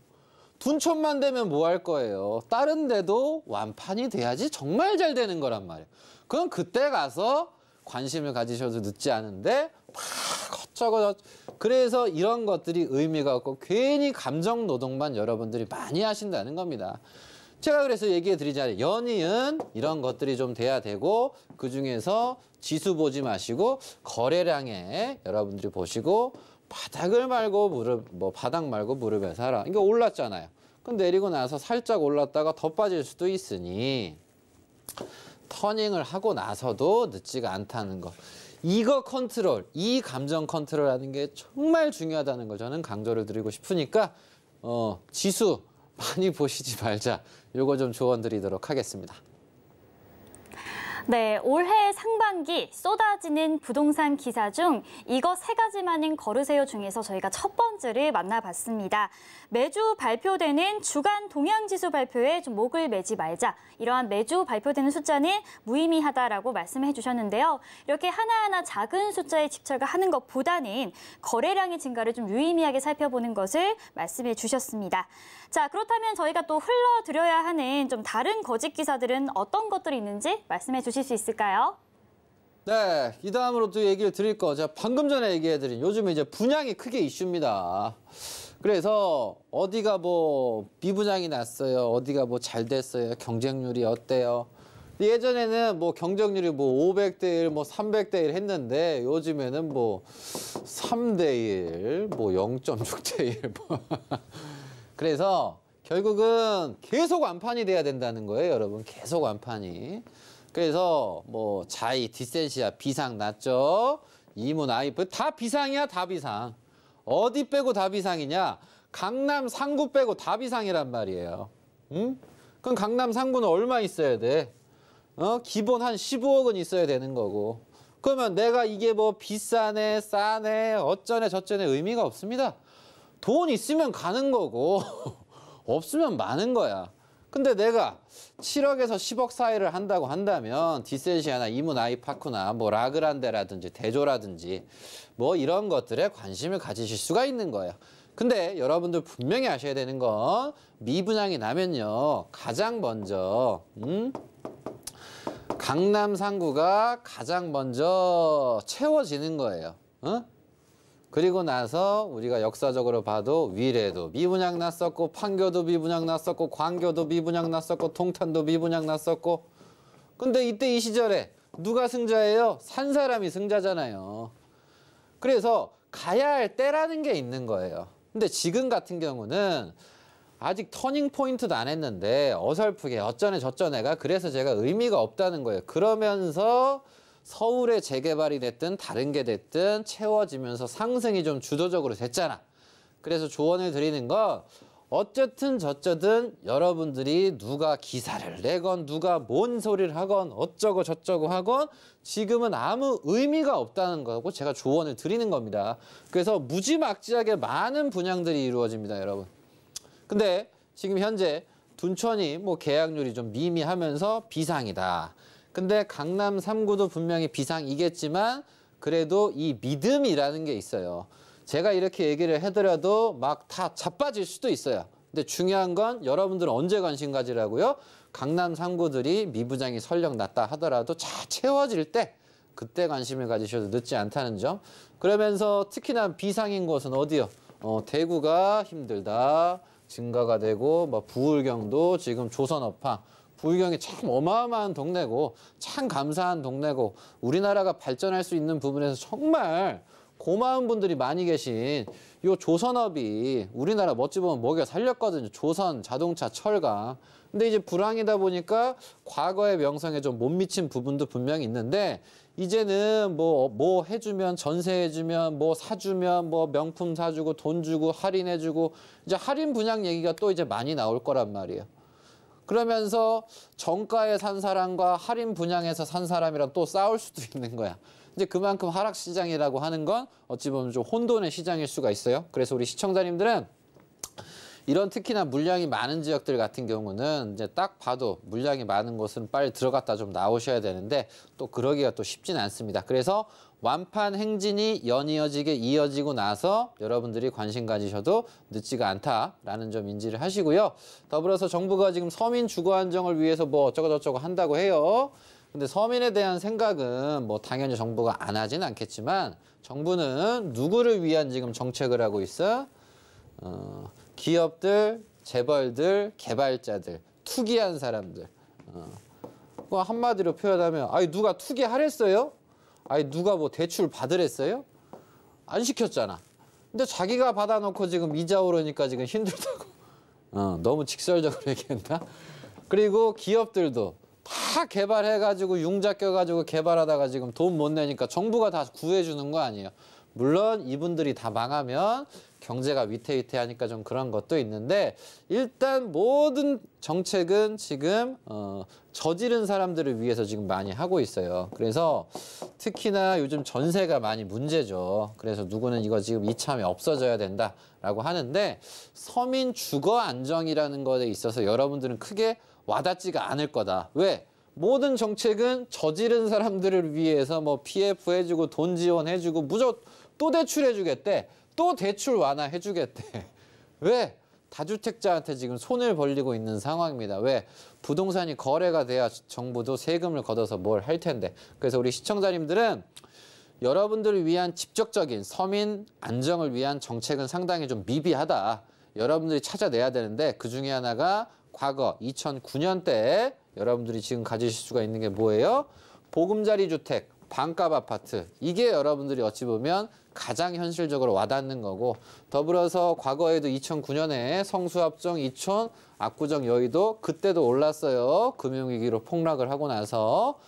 둔촌만 되면 뭐 할 거예요? 다른 데도 완판이 돼야지 정말 잘 되는 거란 말이에요. 그럼 그때 가서 관심을 가지셔도 늦지 않은데 막 어쩌고 그래서 이런 것들이 의미가 없고 괜히 감정 노동만 여러분들이 많이 하신다는 겁니다. 제가 그래서 얘기해 드리자면 연이은 이런 것들이 좀 돼야 되고 그중에서 지수 보지 마시고 거래량에 여러분들이 보시고 바닥을 말고 바닥 말고 무릎에 살아. 이게 올랐잖아요. 그럼 내리고 나서 살짝 올랐다가 더 빠질 수도 있으니 터닝을 하고 나서도 늦지가 않다는 거. 이거 컨트롤, 이 감정 컨트롤하는 게 정말 중요하다는 거 저는 강조를 드리고 싶으니까 지수 많이 보시지 말자. 요거 좀 조언 드리도록 하겠습니다. 네, 올해 상반기 쏟아지는 부동산 기사 중 이거 세 가지만은 거르세요 중에서 저희가 첫 번째를 만나봤습니다. 매주 발표되는 주간 동향지수 발표에 좀 목을 매지 말자. 이러한 매주 발표되는 숫자는 무의미하다라고 말씀해 주셨는데요. 이렇게 하나하나 작은 숫자에 집착을 하는 것보다는 거래량의 증가를 좀 유의미하게 살펴보는 것을 말씀해 주셨습니다. 자, 그렇다면 저희가 또 흘러드려야 하는 좀 다른 거짓 기사들은 어떤 것들이 있는지 말씀해 주실 수 있을까요? 네, 이 다음으로 또 얘기를 드릴 거 제가 방금 전에 얘기해드린 요즘에 이제 분양이 크게 이슈입니다. 그래서 어디가 뭐 미분양이 났어요, 어디가 뭐 잘 됐어요, 경쟁률이 어때요? 예전에는 뭐 경쟁률이 뭐 500대 1, 뭐 300대 1 했는데 요즘에는 뭐 3대 1, 뭐 0.6대 1. 뭐. 그래서 결국은 계속 완판이 돼야 된다는 거예요, 여러분. 계속 완판이. 그래서 뭐 자이, 디센시아 비상 났죠. 이문, 아이프 다 비상이야, 다 비상. 어디 빼고 다 비상이냐? 강남 상구 빼고 다 비상이란 말이에요. 응? 그럼 강남 상구는 얼마 있어야 돼? 기본 한 15억은 있어야 되는 거고. 그러면 내가 이게 뭐 비싸네, 싸네, 어쩌네 저쩌네 의미가 없습니다. 돈 있으면 가는 거고 없으면 마는 거야. 근데 내가 7억에서 10억 사이를 한다고 한다면 디센시아나 이문 아이파크나 뭐 라그란데라든지 대조라든지 뭐 이런 것들에 관심을 가지실 수가 있는 거예요. 근데 여러분들 분명히 아셔야 되는 건 미분양이 나면요, 가장 먼저 강남 상구가 가장 먼저 채워지는 거예요. 그리고 나서 우리가 역사적으로 봐도 위례도 미분양 났었고, 판교도 미분양 났었고, 광교도 미분양 났었고, 동탄도 미분양 났었고. 근데 이때 이 시절에 누가 승자예요? 산 사람이 승자잖아요. 그래서 가야 할 때라는 게 있는 거예요. 근데 지금 같은 경우는 아직 터닝 포인트도 안 했는데 어설프게 어쩌네 저쩌네가 그래서 제가 의미가 없다는 거예요. 그러면서 서울의 재개발이 됐든 다른 게 됐든 채워지면서 상승이 좀 주도적으로 됐잖아. 그래서 조언을 드리는 건 어쨌든 저쩌든 여러분들이 누가 기사를 내건 누가 뭔 소리를 하건 어쩌고 저쩌고 하건 지금은 아무 의미가 없다는 거고 제가 조언을 드리는 겁니다. 그래서 무지막지하게 많은 분양들이 이루어집니다, 여러분. 근데 지금 현재 둔촌이 뭐 계약률이 좀 미미하면서 비상이다. 근데 강남 3구도 분명히 비상이겠지만 그래도 이 믿음이라는 게 있어요. 제가 이렇게 얘기를 해드려도 막 다 자빠질 수도 있어요. 근데 중요한 건 여러분들은 언제 관심 가지라고요? 강남 3구들이 미분양이 설령 났다 하더라도 잘 채워질 때 그때 관심을 가지셔도 늦지 않다는 점. 그러면서 특히나 비상인 곳은 어디요? 대구가 힘들다. 증가가 되고 뭐 부울경도 지금 조선업황. 부울경이 참 어마어마한 동네고 참 감사한 동네고 우리나라가 발전할 수 있는 부분에서 정말 고마운 분들이 많이 계신 요 조선업이 우리나라 어찌 보면 먹여 살렸거든요. 조선, 자동차, 철강. 근데 이제 불황이다 보니까 과거의 명성에 좀 못 미친 부분도 분명히 있는데 이제는 뭐 해주면 전세해주면 뭐 사주면 뭐 명품 사주고 돈 주고 할인해주고 이제 할인 분양 얘기가 또 이제 많이 나올 거란 말이에요. 그러면서 정가에 산 사람과 할인 분양에서 산 사람이랑 또 싸울 수도 있는 거야. 이제 그만큼 하락시장이라고 하는 건 어찌 보면 좀 혼돈의 시장일 수가 있어요. 그래서 우리 시청자님들은 이런 특히나 물량이 많은 지역들 같은 경우는 이제 딱 봐도 물량이 많은 곳은 빨리 들어갔다 좀 나오셔야 되는데 또 그러기가 또 쉽진 않습니다. 그래서 완판 행진이 연이어지게 이어지고 나서 여러분들이 관심 가지셔도 늦지가 않다라는 점 인지를 하시고요. 더불어서 정부가 지금 서민 주거 안정을 위해서 뭐 어쩌고 저쩌고 한다고 해요. 근데 서민에 대한 생각은 뭐 당연히 정부가 안 하진 않겠지만 정부는 누구를 위한 지금 정책을 하고 있어? 기업들, 재벌들, 개발자들, 투기한 사람들. 그거 한마디로 표현하면 아니 누가 투기하랬어요? 아니 누가 뭐 대출 받으랬어요? 안 시켰잖아. 근데 자기가 받아놓고 지금 이자 오르니까 지금 힘들다고. 너무 직설적으로 얘기했나? 그리고 기업들도 다 개발해가지고 융자 껴가지고 개발하다가 지금 돈 못 내니까 정부가 다 구해주는 거 아니에요. 물론 이분들이 다 망하면 경제가 위태위태하니까 좀 그런 것도 있는데 일단 모든 정책은 지금 저지른 사람들을 위해서 지금 많이 하고 있어요. 그래서 특히나 요즘 전세가 많이 문제죠. 그래서 누구는 이거 지금 이참에 없어져야 된다라고 하는데 서민 주거 안정이라는 것에 있어서 여러분들은 크게 와닿지가 않을 거다. 왜? 모든 정책은 저지른 사람들을 위해서 뭐 PF 해주고 돈 지원해주고 무조건 또 대출해주겠대. 또 대출 완화해주겠대. 왜? 다주택자한테 지금 손을 벌리고 있는 상황입니다. 왜? 부동산이 거래가 돼야 정부도 세금을 걷어서 뭘 할 텐데. 그래서 우리 시청자님들은 여러분들을 위한 직접적인 서민 안정을 위한 정책은 상당히 좀 미비하다. 여러분들이 찾아내야 되는데 그중에 하나가 과거 2009년대에 여러분들이 지금 가지실 수가 있는 게 뭐예요? 보금자리 주택, 반값 아파트. 이게 여러분들이 어찌 보면 가장 현실적으로 와닿는 거고 더불어서 과거에도 2009년에 성수합정, 이촌, 압구정, 여의도 그때도 올랐어요. 금융위기로 폭락을 하고 나서.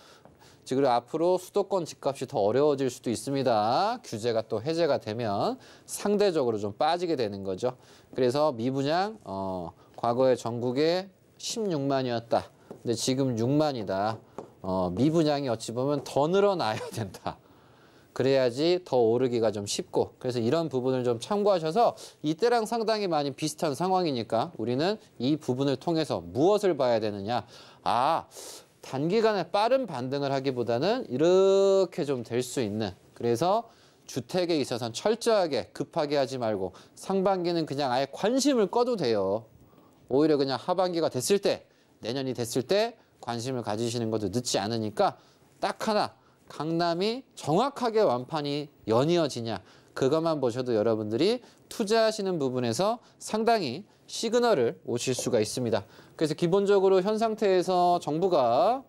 지금 앞으로 수도권 집값이 더 어려워질 수도 있습니다. 규제가 또 해제가 되면 상대적으로 좀 빠지게 되는 거죠. 그래서 미분양 과거에 전국에 16만이었다. 근데 지금 6만이다. 미분양이 어찌 보면 더 늘어나야 된다. 그래야지 더 오르기가 좀 쉽고 그래서 이런 부분을 좀 참고하셔서 이때랑 상당히 많이 비슷한 상황이니까 우리는 이 부분을 통해서 무엇을 봐야 되느냐. 단기간에 빠른 반등을 하기보다는 이렇게 좀 될 수 있는 그래서 주택에 있어서는 철저하게 급하게 하지 말고 상반기는 그냥 아예 관심을 꺼도 돼요. 오히려 그냥 하반기가 됐을 때 내년이 됐을 때 관심을 가지시는 것도 늦지 않으니까 딱 하나 강남이 정확하게 완판이 연이어지냐 그것만 보셔도 여러분들이 투자하시는 부분에서 상당히 시그널을 오실 수가 있습니다. 그래서 기본적으로 현 상태에서 정부가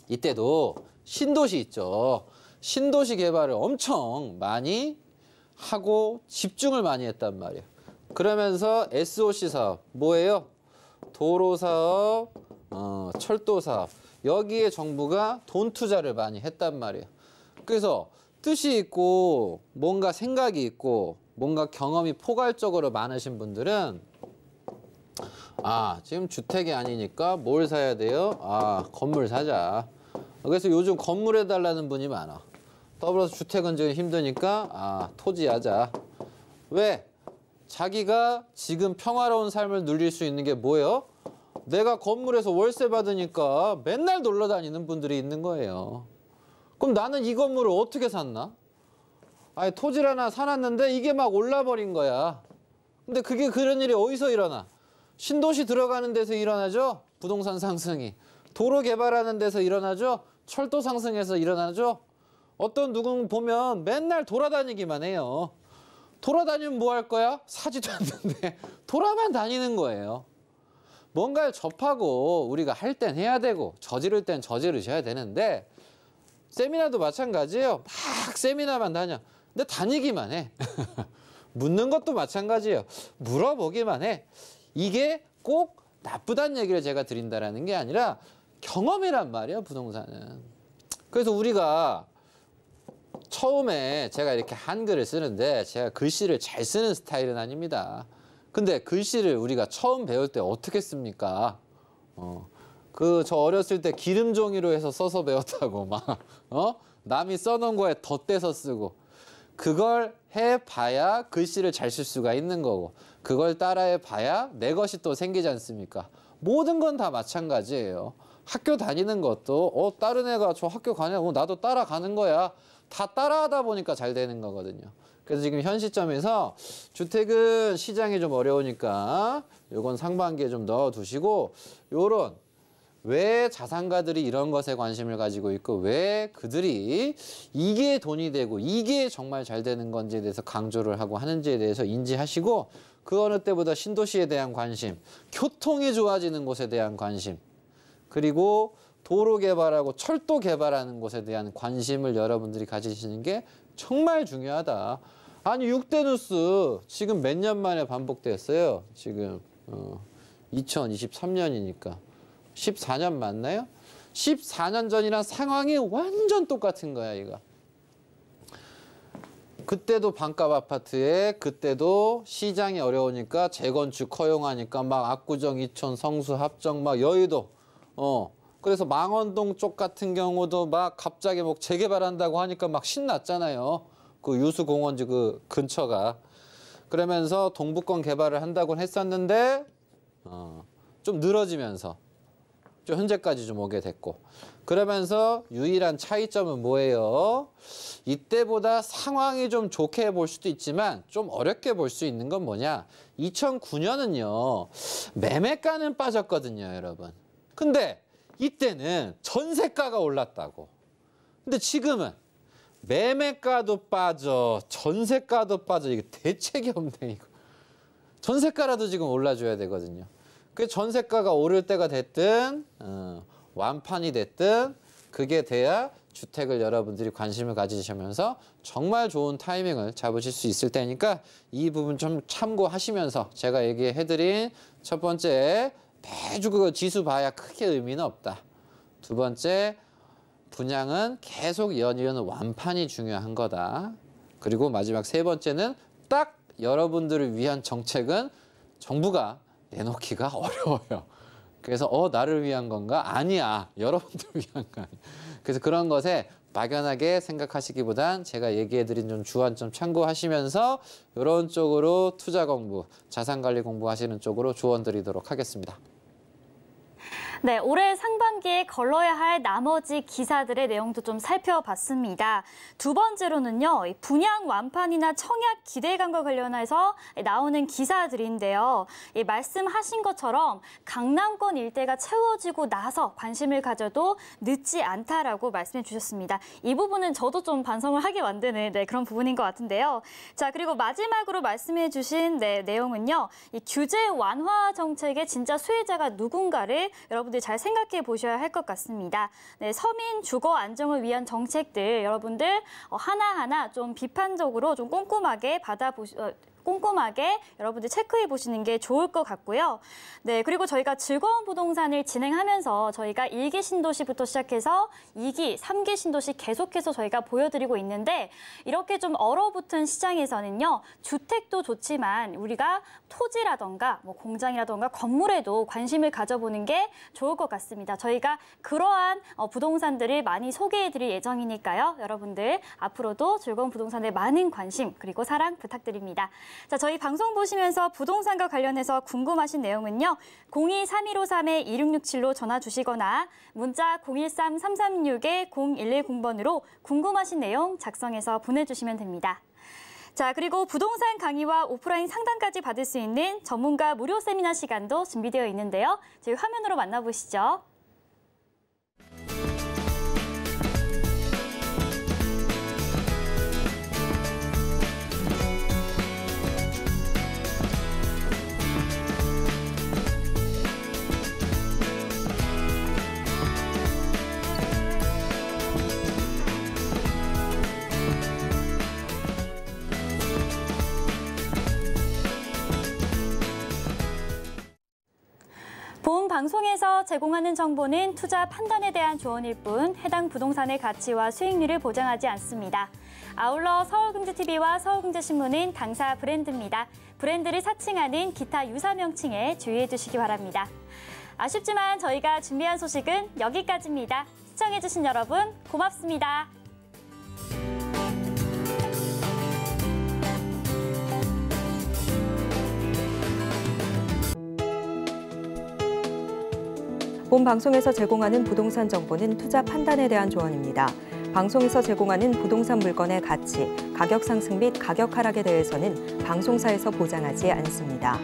이때도 신도시 있죠. 신도시 개발을 엄청 많이 하고 집중을 많이 했단 말이에요. 그러면서 SOC 사업 뭐예요? 도로 사업, 철도 사업 여기에 정부가 돈 투자를 많이 했단 말이에요. 그래서 뜻이 있고 뭔가 생각이 있고 뭔가 경험이 포괄적으로 많으신 분들은 지금 주택이 아니니까 뭘 사야 돼요? 건물 사자. 그래서 요즘 건물 해달라는 분이 많아. 더불어서 주택은 지금 힘드니까 토지 하자. 왜? 자기가 지금 평화로운 삶을 누릴 수 있는 게 뭐예요? 내가 건물에서 월세 받으니까 맨날 놀러 다니는 분들이 있는 거예요. 그럼 나는 이 건물을 어떻게 샀나? 토지를 하나 사놨는데 이게 막 올라버린 거야. 근데 그게 그런 일이 어디서 일어나? 신도시 들어가는 데서 일어나죠? 부동산 상승이. 도로 개발하는 데서 일어나죠? 철도 상승해서 일어나죠? 어떤 누군 보면 맨날 돌아다니기만 해요. 돌아다니면 뭐 할 거야? 사지도 않는데 돌아만 다니는 거예요. 뭔가를 접하고 우리가 할 땐 해야 되고 저지를 땐 저지르셔야 되는데 세미나도 마찬가지예요. 막 세미나만 다녀. 근데 다니기만 해. 묻는 것도 마찬가지예요. 물어보기만 해. 이게 꼭 나쁘다는 얘기를 제가 드린다라는 게 아니라 경험이란 말이에요, 부동산은. 그래서 우리가 처음에 제가 이렇게 한글을 쓰는데 제가 글씨를 잘 쓰는 스타일은 아닙니다. 근데 글씨를 우리가 처음 배울 때 어떻게 씁니까? 저 어렸을 때 기름종이로 해서 써서 배웠다고 막 남이 써놓은 거에 덧대서 쓰고 그걸 해봐야 글씨를 잘 쓸 수가 있는 거고 그걸 따라해봐야 내 것이 또 생기지 않습니까? 모든 건 다 마찬가지예요. 학교 다니는 것도 다른 애가 저 학교 가냐고 나도 따라가는 거야. 다 따라하다 보니까 잘 되는 거거든요. 그래서 지금 현 시점에서 주택은 시장이 좀 어려우니까 요건 상반기에 좀 넣어두시고 요런 왜 자산가들이 이런 것에 관심을 가지고 있고 왜 그들이 이게 돈이 되고 이게 정말 잘 되는 건지에 대해서 강조를 하고 하는지에 대해서 인지하시고 그 어느 때보다 신도시에 대한 관심, 교통이 좋아지는 곳에 대한 관심 그리고 도로 개발하고 철도 개발하는 곳에 대한 관심을 여러분들이 가지시는 게 정말 중요하다. 아니 6대 뉴스 지금 몇 년 만에 반복됐어요. 지금 2023년이니까 14년 맞나요? 14년 전이랑 상황이 완전 똑같은 거야 이거. 그때도 반값 아파트에 그때도 시장이 어려우니까 재건축 허용하니까 막 압구정, 이촌, 성수, 합정, 막 여의도 그래서 망원동 쪽 같은 경우도 막 갑자기 뭐 재개발한다고 하니까 막 신났잖아요. 그 유수공원지 그 근처가. 그러면서 동부권 개발을 한다고 했었는데 좀 늘어지면서 좀 현재까지 좀 오게 됐고. 그러면서 유일한 차이점은 뭐예요? 이때보다 상황이 좀 좋게 볼 수도 있지만 좀 어렵게 볼 수 있는 건 뭐냐? 2009년은요. 매매가는 빠졌거든요, 여러분. 근데 이때는 전세가가 올랐다고. 근데 지금은 매매가도 빠져, 전세가도 빠져. 이게 대책이 없네, 이거. 전세가라도 지금 올라줘야 되거든요. 그 전세가가 오를 때가 됐든 완판이 됐든 그게 돼야 주택을 여러분들이 관심을 가지시면서 정말 좋은 타이밍을 잡으실 수 있을 테니까 이 부분 좀 참고하시면서 제가 얘기해드린 첫 번째, 매주 그 지수 봐야 크게 의미는 없다. 두 번째, 분양은 계속 이어지는 완판이 중요한 거다. 그리고 마지막 세 번째는 딱 여러분들을 위한 정책은 정부가 내놓기가 어려워요. 그래서 나를 위한 건가? 아니야. 여러분들 위한 거 아니야. 그래서 그런 것에 막연하게 생각하시기보단 제가 얘기해드린 좀 주안 좀 참고하시면서 이런 쪽으로 투자 공부, 자산관리 공부하시는 쪽으로 조언 드리도록 하겠습니다. 네, 올해 상반기에 걸러야 할 나머지 기사들의 내용도 좀 살펴봤습니다. 두 번째로는요, 분양 완판이나 청약 기대감과 관련해서 나오는 기사들인데요. 말씀하신 것처럼 강남권 일대가 채워지고 나서 관심을 가져도 늦지 않다라고 말씀해 주셨습니다. 이 부분은 저도 좀 반성을 하게 만드는 그런 부분인 것 같은데요. 자, 그리고 마지막으로 말씀해 주신 내용은요, 이 규제 완화 정책의 진짜 수혜자가 누군가를 여러분들이 잘 생각해 보셔야 할 것 같습니다. 네, 서민 주거 안정을 위한 정책들 여러분들 하나하나 좀 비판적으로 좀 꼼꼼하게 꼼꼼하게 여러분들 체크해 보시는 게 좋을 것 같고요. 네, 그리고 저희가 즐거운 부동산을 진행하면서 저희가 1기 신도시부터 시작해서 2기, 3기 신도시 계속해서 저희가 보여드리고 있는데 이렇게 좀 얼어붙은 시장에서는요. 주택도 좋지만 우리가 토지라던가 뭐 공장이라던가 건물에도 관심을 가져보는 게 좋을 것 같습니다. 저희가 그러한 부동산들을 많이 소개해드릴 예정이니까요. 여러분들 앞으로도 즐거운 부동산에 많은 관심 그리고 사랑 부탁드립니다. 자, 저희 방송 보시면서 부동산과 관련해서 궁금하신 내용은요. 02-3153-2667로 전화 주시거나 문자 013-336-0110번으로 궁금하신 내용 작성해서 보내주시면 됩니다. 자, 그리고 부동산 강의와 오프라인 상담까지 받을 수 있는 전문가 무료 세미나 시간도 준비되어 있는데요. 저희 화면으로 만나보시죠. 본 방송에서 제공하는 정보는 투자 판단에 대한 조언일 뿐 해당 부동산의 가치와 수익률을 보장하지 않습니다. 아울러 서울경제TV와 서울경제신문은 당사 브랜드입니다. 브랜드를 사칭하는 기타 유사 명칭에 주의해 주시기 바랍니다. 아쉽지만 저희가 준비한 소식은 여기까지입니다. 시청해주신 여러분 고맙습니다. 본 방송에서 제공하는 부동산 정보는 투자 판단에 대한 조언입니다. 방송에서 제공하는 부동산 물건의 가치, 가격 상승 및 가격 하락에 대해서는 방송사에서 보장하지 않습니다.